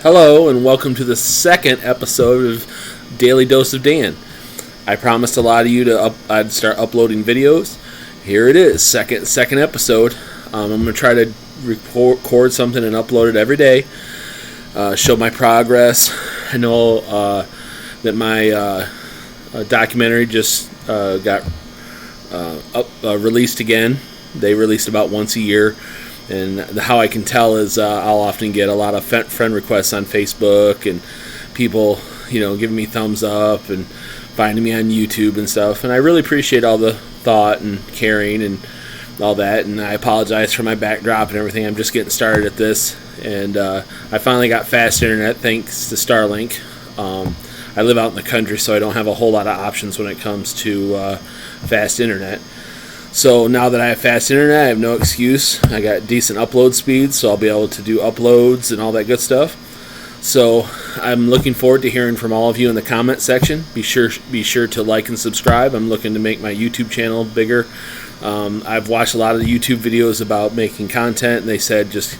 Hello, and welcome to the second episode of Daily Dose of Dan. I promised a lot of you I'd start uploading videos. Here it is, second episode. I'm going to try to record something and upload it every day. Show my progress. I know that my documentary just got released again. They released about once a year. And how I can tell is I'll often get a lot of friend requests on Facebook and people, giving me thumbs up and finding me on YouTube and stuff. And I really appreciate all the thought and caring and all that. And I apologize for my backdrop and everything. I'm just getting started at this. And I finally got fast internet thanks to Starlink. I live out in the country, so I don't have a whole lot of options when it comes to fast internet. So now that I have fast internet, I have no excuse. I got decent upload speed, so I'll be able to do uploads and all that good stuff. So I'm looking forward to hearing from all of you in the comment section. Be sure to like and subscribe. I'm looking to make my YouTube channel bigger. I've watched a lot of the YouTube videos about making content, and they said just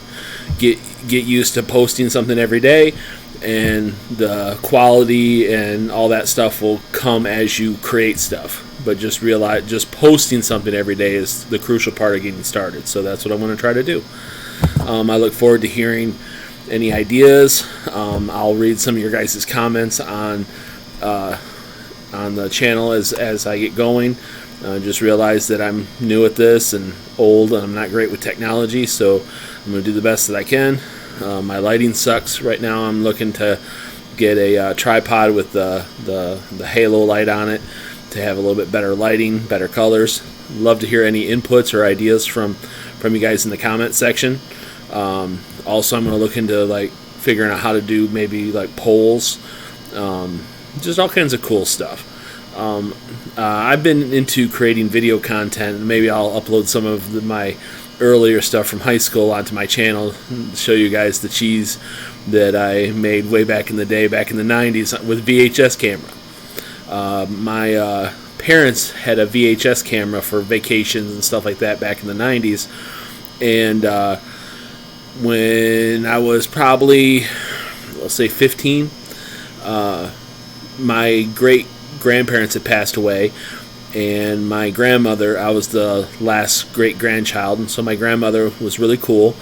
get used to posting something every day, and the quality and all that stuff will come as you create stuff. But just realize, just posting something every day is the crucial part of getting started. So that's what I'm going to try to do. I look forward to hearing any ideas. I'll read some of your guys' comments on the channel as I get going. Just realize that I'm new at this and old, and I'm not great with technology. So I'm going to do the best that I can. My lighting sucks right now. I'm looking to get a tripod with the halo light on it, to have a little bit better lighting, better colors. Love to hear any inputs or ideas from you guys in the comment section. Also, I'm going to look into figuring out how to do maybe polls, just all kinds of cool stuff. I've been into creating video content, and maybe I'll upload some of my earlier stuff from high school onto my channel and show you guys the cheese that I made way back in the day, back in the 90s with VHS camera. My parents had a VHS camera for vacations and stuff like that back in the 90s, and when I was probably, let's say 15, my great-grandparents had passed away, and my grandmother, I was the last great-grandchild, and so my grandmother was really cool,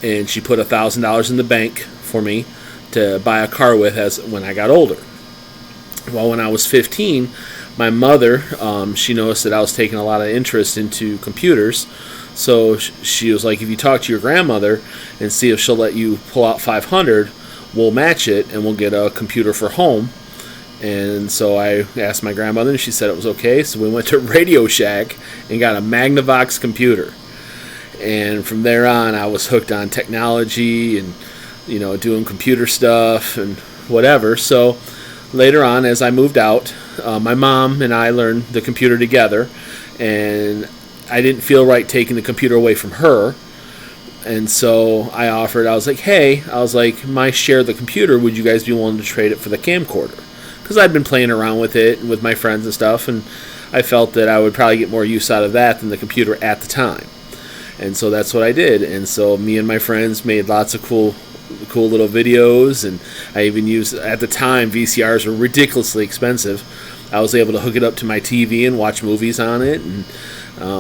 and she put $1,000 in the bank for me to buy a car with when I got older. Well, when I was 15, my mother, she noticed that I was taking a lot of interest into computers. So she was like, if you talk to your grandmother and see if she'll let you pull out $500, we'll match it and we'll get a computer for home. And so I asked my grandmother, and she said it was okay. So we went to Radio Shack and got a Magnavox computer. And from there on, I was hooked on technology and, doing computer stuff and whatever. So later on, as I moved out, my mom and I learned the computer together, and I didn't feel right taking the computer away from her. And so I was like, hey, my share of the computer, would you guys be willing to trade it for the camcorder? Because I'd been playing around with it with my friends and stuff, and I felt that I would probably get more use out of that than the computer at the time. And so that's what I did. And so me and my friends made lots of cool little videos, and I even used, at the time, VCRs were ridiculously expensive. I was able to hook it up to my TV and watch movies on it, and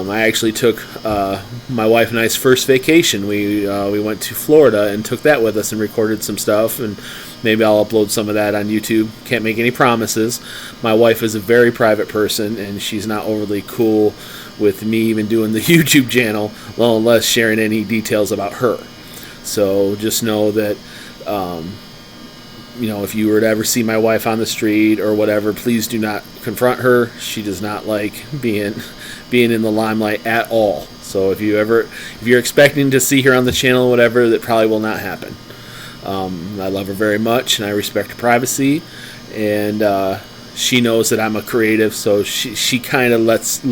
I actually took my wife and I's first vacation. We went to Florida and took that with us and recorded some stuff, and maybe I'll upload some of that on YouTube. Can't make any promises. My wife is a very private person, and she's not overly cool with me even doing the YouTube channel, well, unless sharing any details about her. So just know that, if you were to ever see my wife on the street or whatever, please do not confront her. She does not like being in the limelight at all. So if you're expecting to see her on the channel or whatever, that probably will not happen. I love her very much, and I respect her privacy, and she knows that I'm a creative, so she kind of lets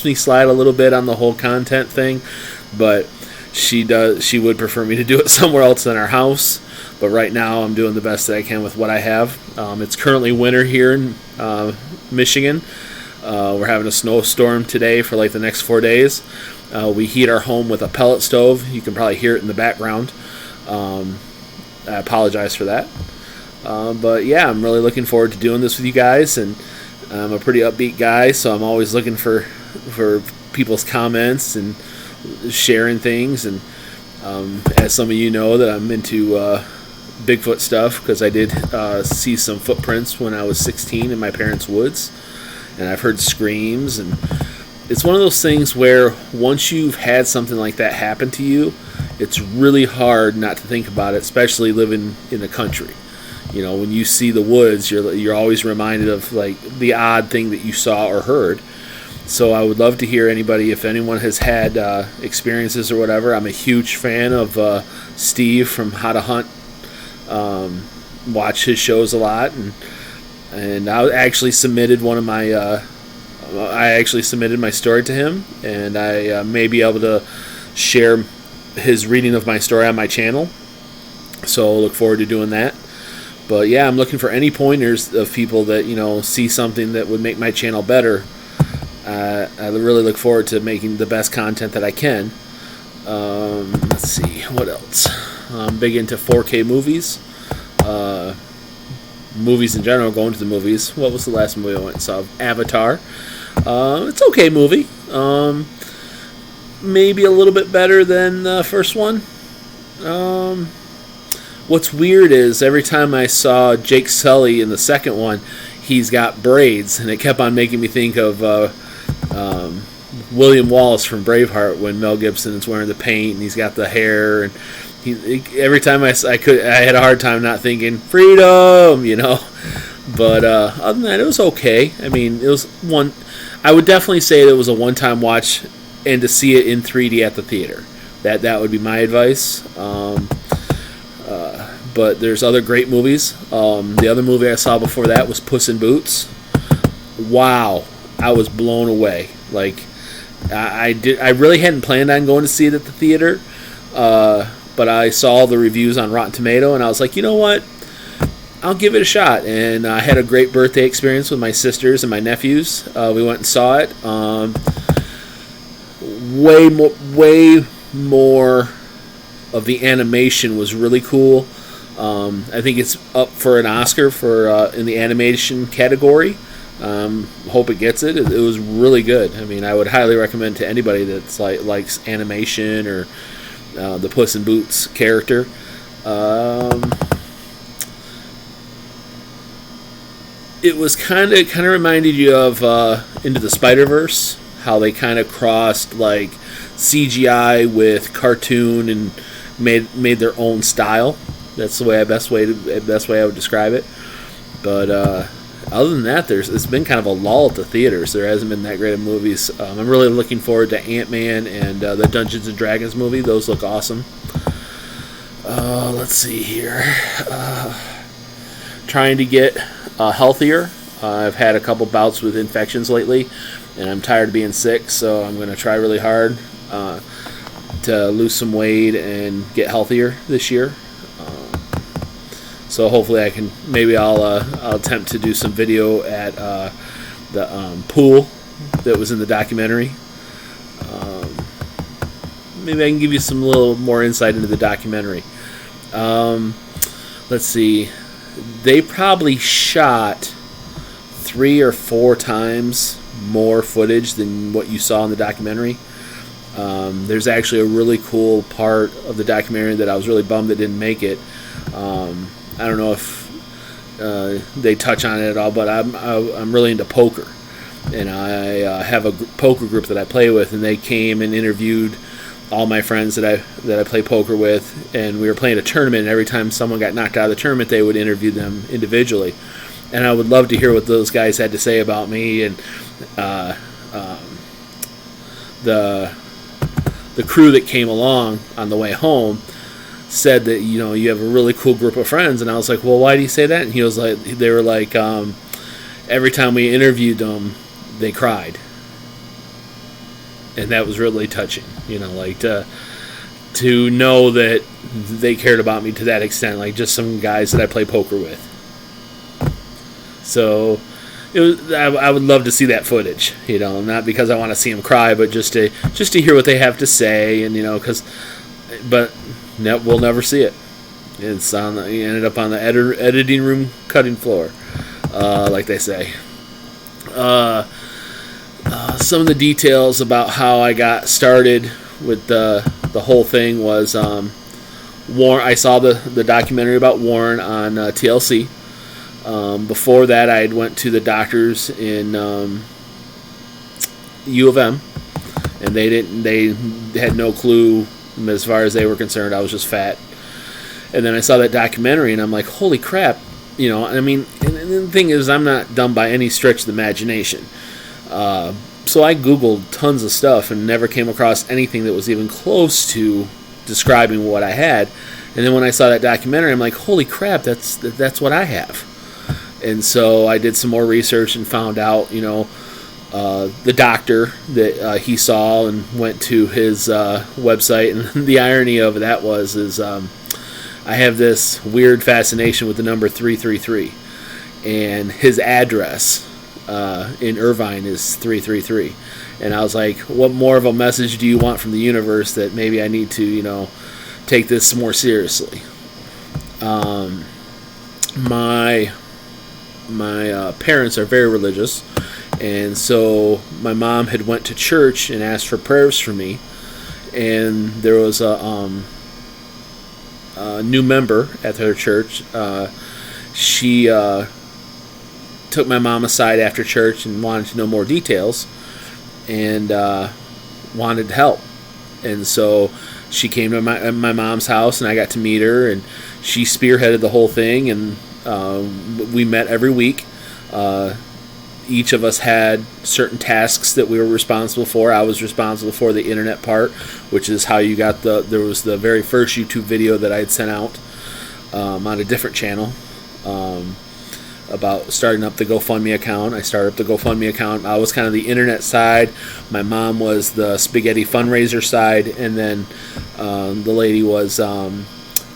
me slide a little bit on the whole content thing, but she would prefer me to do it somewhere else than our house. But right now I'm doing the best that I can with what I have. It's currently winter here in Michigan. We're having a snowstorm today for the next 4 days. We heat our home with a pellet stove. You can probably hear it in the background. I apologize for that. But yeah, I'm really looking forward to doing this with you guys, and I'm a pretty upbeat guy, so I'm always looking for people's comments and sharing things. And as some of you know, that I'm into Bigfoot stuff, because I did see some footprints when I was 16 in my parents' woods, and I've heard screams. And it's one of those things where once you've had something like that happen to you, it's really hard not to think about it, especially living in the country. You know, when you see the woods, you're always reminded of like the odd thing that you saw or heard. So I would love to hear anybody, if anyone has had experiences or whatever. I'm a huge fan of Steve from How to Hunt. Watch his shows a lot, and I actually submitted my story to him, and I may be able to share his reading of my story on my channel. So I'll look forward to doing that. But yeah, I'm looking for any pointers of people that, you know, see something that would make my channel better. I really look forward to making the best content that I can. Let's see, what else? I'm big into 4K movies. Movies in general, going to the movies. What was the last movie I went and saw? Avatar. It's an okay movie. Maybe a little bit better than the first one. What's weird is every time I saw Jake Sully in the second one, he's got braids, and it kept on making me think of William Wallace from Braveheart, when Mel Gibson is wearing the paint and he's got the hair, and every time I had a hard time not thinking freedom, you know. But other than that, it was okay. I mean, it was one. I would definitely say it was a one-time watch, and to see it in 3D at the theater. That would be my advice. But there's other great movies. The other movie I saw before that was Puss in Boots. Wow, I was blown away. Like, I really hadn't planned on going to see it at the theater, but I saw the reviews on Rotten Tomato, and I was like, you know what? I'll give it a shot. And I had a great birthday experience with my sisters and my nephews. We went and saw it. Way more of the animation was really cool. I think it's up for an Oscar for in the animation category. Hope it gets it. It was really good. I mean, I would highly recommend to anybody that's likes animation or the Puss in Boots character. It was kind of reminded you of Into the Spider-Verse, how they kind of crossed like CGI with cartoon and made their own style. That's the best way I would describe it. But other than that, it's been kind of a lull at the theaters. There hasn't been that great of movies. I'm really looking forward to Ant-Man and the Dungeons and Dragons movie. Those look awesome. Let's see here. Trying to get healthier. I've had a couple bouts with infections lately, and I'm tired of being sick, so I'm going to try really hard to lose some weight and get healthier this year. So hopefully I'll attempt to do some video at the pool that was in the documentary. Maybe I can give you some little more insight into the documentary. Let's see. They probably shot 3 or 4 times more footage than what you saw in the documentary. There's actually a really cool part of the documentary that I was really bummed that didn't make it. I don't know if they touch on it at all, but I'm really into poker, and I have a poker group that I play with, and they came and interviewed all my friends that I play poker with, and we were playing a tournament, and every time someone got knocked out of the tournament, they would interview them individually. And I would love to hear what those guys had to say about me, and the crew that came along on the way home said that, you know, you have a really cool group of friends. And I was like, well, why do you say that? And he was like, they were like, every time we interviewed them, they cried. And that was really touching, you know, like to know that they cared about me to that extent, like just some guys that I play poker with. So I would love to see that footage, you know, not because I want to see them cry, but just to hear what they have to say, and, you know, but we'll never see it. It's on. He ended up on the editing room cutting floor, like they say. Some of the details about how I got started with the whole thing was Warren. I saw the documentary about Warren on TLC. Before that, I went to the doctors in U of M, and they had no clue as far as they were concerned. I was just fat. And then I saw that documentary, and I'm like, holy crap. I mean, and the thing is, I'm not dumb by any stretch of the imagination. So I Googled tons of stuff and never came across anything that was even close to describing what I had. And then when I saw that documentary, I'm like, holy crap, that's what I have. And so I did some more research and found out, the doctor that he saw, and went to his website. And the irony of that is I have this weird fascination with the number 333, and his address in Irvine is 333. And I was like, what more of a message do you want from the universe that maybe I need to, take this more seriously? My parents are very religious, and so my mom had went to church and asked for prayers for me, and there was a new member at her church. She took my mom aside after church and wanted to know more details, and wanted help. And so she came to my mom's house, and I got to meet her, and she spearheaded the whole thing, and we met every week. Each of us had certain tasks that we were responsible for. I was responsible for the internet part, which is how you got there was the very first YouTube video that I had sent out on a different channel about starting up the GoFundMe account. I started up the GoFundMe account. I was kind of the internet side. My mom was the spaghetti fundraiser side, and then the lady was...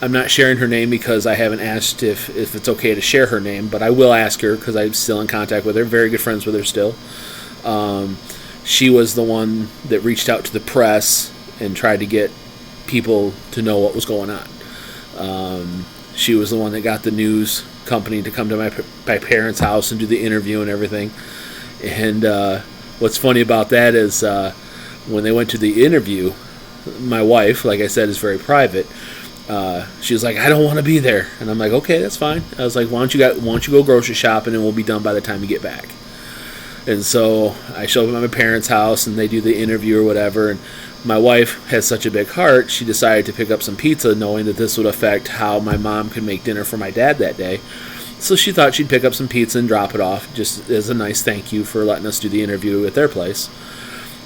I'm not sharing her name because I haven't asked if it's okay to share her name, but I will ask her because I'm still in contact with her. Very good friends with her still. She was the one that reached out to the press and tried to get people to know what was going on. She was the one that got the news company to come to my parents' house and do the interview and everything. And what's funny about that is when they went to the interview, my wife, like I said, is very private. She was like, I don't want to be there. And I'm like, okay, that's fine. I was like, why don't you go grocery shopping, and we'll be done by the time you get back. And so I show up at my parents' house, and they do the interview or whatever. And my wife has such a big heart, she decided to pick up some pizza, knowing that this would affect how my mom could make dinner for my dad that day. So she thought she'd pick up some pizza and drop it off, just as a nice thank you for letting us do the interview at their place.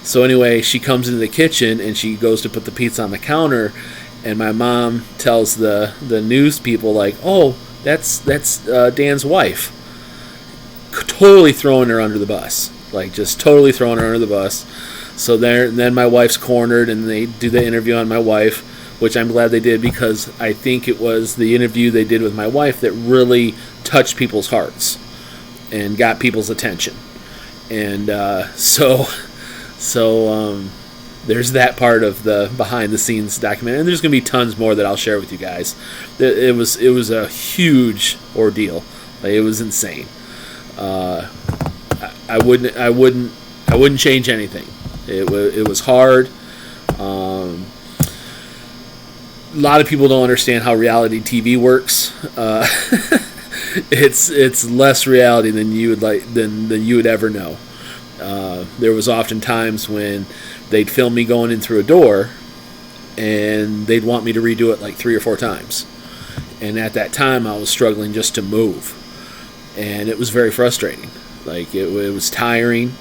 So anyway, she comes into the kitchen, and she goes to put the pizza on the counter. And my mom tells the news people, like, oh, that's Dan's wife. Totally throwing her under the bus. Like, just totally throwing her under the bus. So then my wife's cornered, and they do the interview on my wife, which I'm glad they did, because I think it was the interview they did with my wife that really touched people's hearts and got people's attention. And so there's that part of the behind-the-scenes documentary, and there's going to be tons more that I'll share with you guys. It was a huge ordeal. Like, it was insane. I wouldn't change anything. It was hard. A lot of people don't understand how reality TV works. It's less reality than you would ever know. There was often times when they'd film me going in through a door, and they'd want me to redo it like 3 or 4 times. And at that time, I was struggling just to move, and it was very frustrating. Like, it was tiring.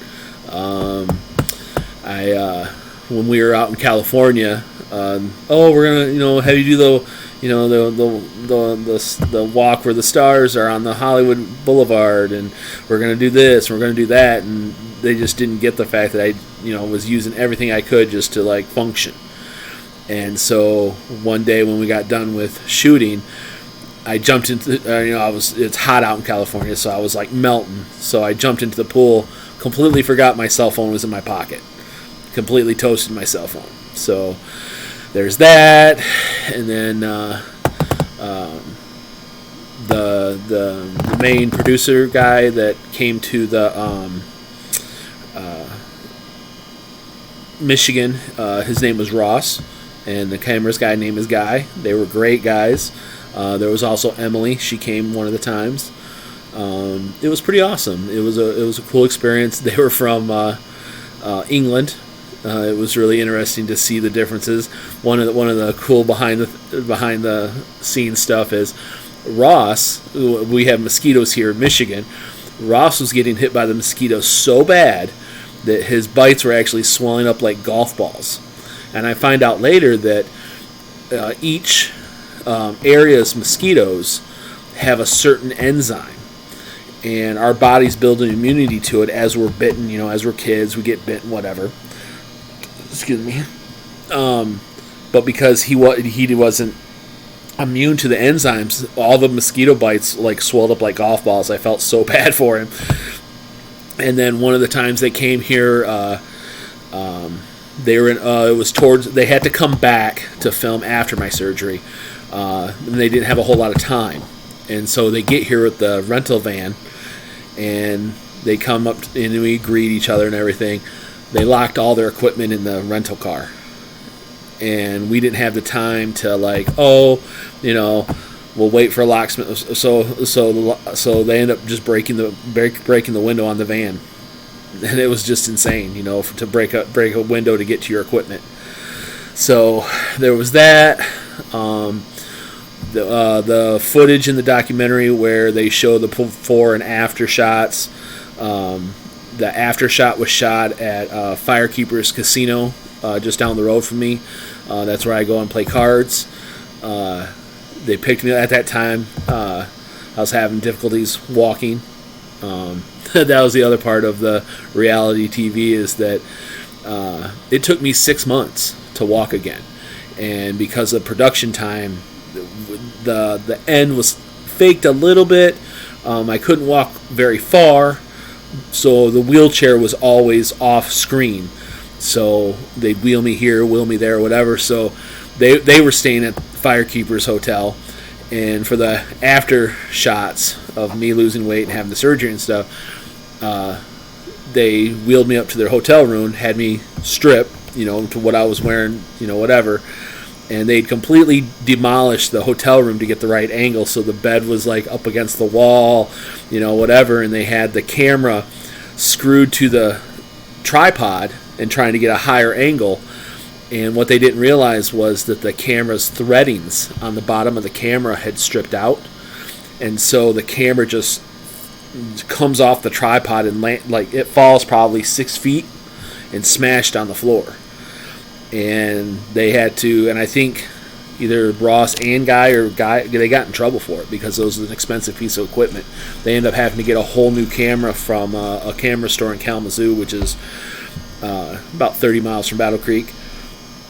When we were out in California, we're gonna have you do the walk where the stars are on the Hollywood Boulevard, and we're gonna do this, and we're gonna do that, and they just didn't get the fact that I was using everything I could just to like function. And so one day when we got done with shooting, I jumped into it's hot out in California, so I was like melting. So I jumped into the pool, completely forgot my cell phone was in my pocket, completely toasted my cell phone. So there's that. And then the main producer guy that came to the Michigan, his name was Ross, and the cameras guy name is Guy. They were great guys. There was also Emily. She came one of the times. It was pretty awesome. It was a cool experience. They were from England. It was really interesting to see the differences. One of the cool behind the scenes stuff is Ross. We have mosquitoes here in Michigan. Ross was getting hit by the mosquitoes so bad that his bites were actually swelling up like golf balls. And I find out later that each area's mosquitoes have a certain enzyme, and our bodies build an immunity to it as we're bitten. As we're kids, we get bitten, whatever. Excuse me. But because he wasn't immune to the enzymes, all the mosquito bites like swelled up like golf balls. I felt so bad for him. And then one of the times they came here, they were in. They had to come back to film after my surgery, and they didn't have a whole lot of time. And so they get here with the rental van, and they come up and we greet each other and everything. They locked all their equipment in the rental car, and we didn't have the time to we'll wait for a locksmith. So they end up just breaking the window on the van, and it was just insane, to break a window to get to your equipment. So there was that. The footage in the documentary where they show the before and after shots. The after shot was shot at Firekeepers Casino just down the road from me. That's where I go and play cards. They picked me at that time. I was having difficulties walking. That was the other part of the reality TV, is that it took me 6 months to walk again. And because of production time, the end was faked a little bit. I couldn't walk very far, so the wheelchair was always off screen. So they'd wheel me here, wheel me there, whatever. So they were staying at Firekeepers Hotel, and for the after shots of me losing weight and having the surgery and stuff, they wheeled me up to their hotel room, had me strip, to what I was wearing, whatever. And they'd completely demolished the hotel room to get the right angle, so the bed was like up against the wall, whatever, and they had the camera screwed to the tripod and trying to get a higher angle. And what they didn't realize was that the camera's threadings on the bottom of the camera had stripped out, and so the camera just comes off the tripod and it falls probably 6 feet and smashed on the floor. And they had to, and I think either Ross and Guy, they got in trouble for it because it was an expensive piece of equipment. They ended up having to get a whole new camera from a camera store in Kalamazoo, which is about 30 miles from Battle Creek,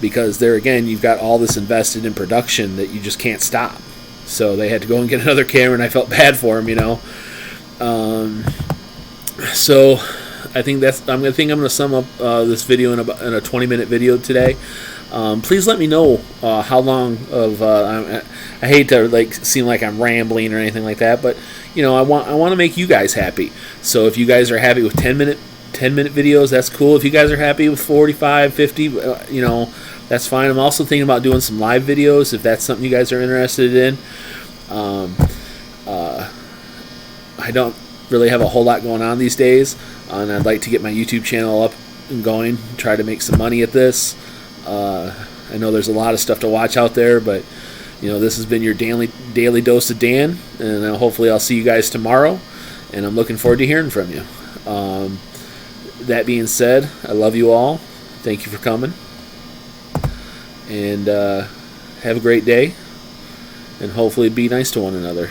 because there again, you've got all this invested in production that you just can't stop. So they had to go and get another camera, and I felt bad for them, So I think I'm going to sum up this video in a 20-minute video today. Please let me know how long of. I hate to seem like I'm rambling or anything like that, but I want to make you guys happy. So if you guys are happy with 10-minute videos, that's cool. If you guys are happy with 45, 50, that's fine. I'm also thinking about doing some live videos if that's something you guys are interested in. I don't really have a whole lot going on these days, and I'd like to get my YouTube channel up and going, try to make some money at this. I know there's a lot of stuff to watch out there, but this has been your daily dose of Dan, and hopefully I'll see you guys tomorrow, and I'm looking forward to hearing from you. That being said, I love you all. Thank you for coming, and have a great day, and hopefully be nice to one another.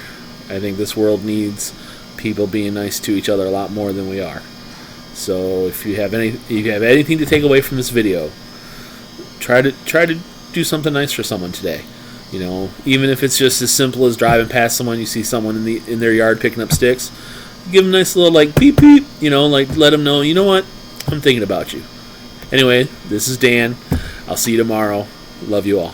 I think this world needs people being nice to each other a lot more than we are. So if you have anything to take away from this video, try to do something nice for someone today. Even if it's just as simple as driving past someone, you see someone in their yard picking up sticks, give them a nice little beep beep, let them know, what, I'm thinking about you. Anyway, this is Dan. I'll see you tomorrow. Love you all.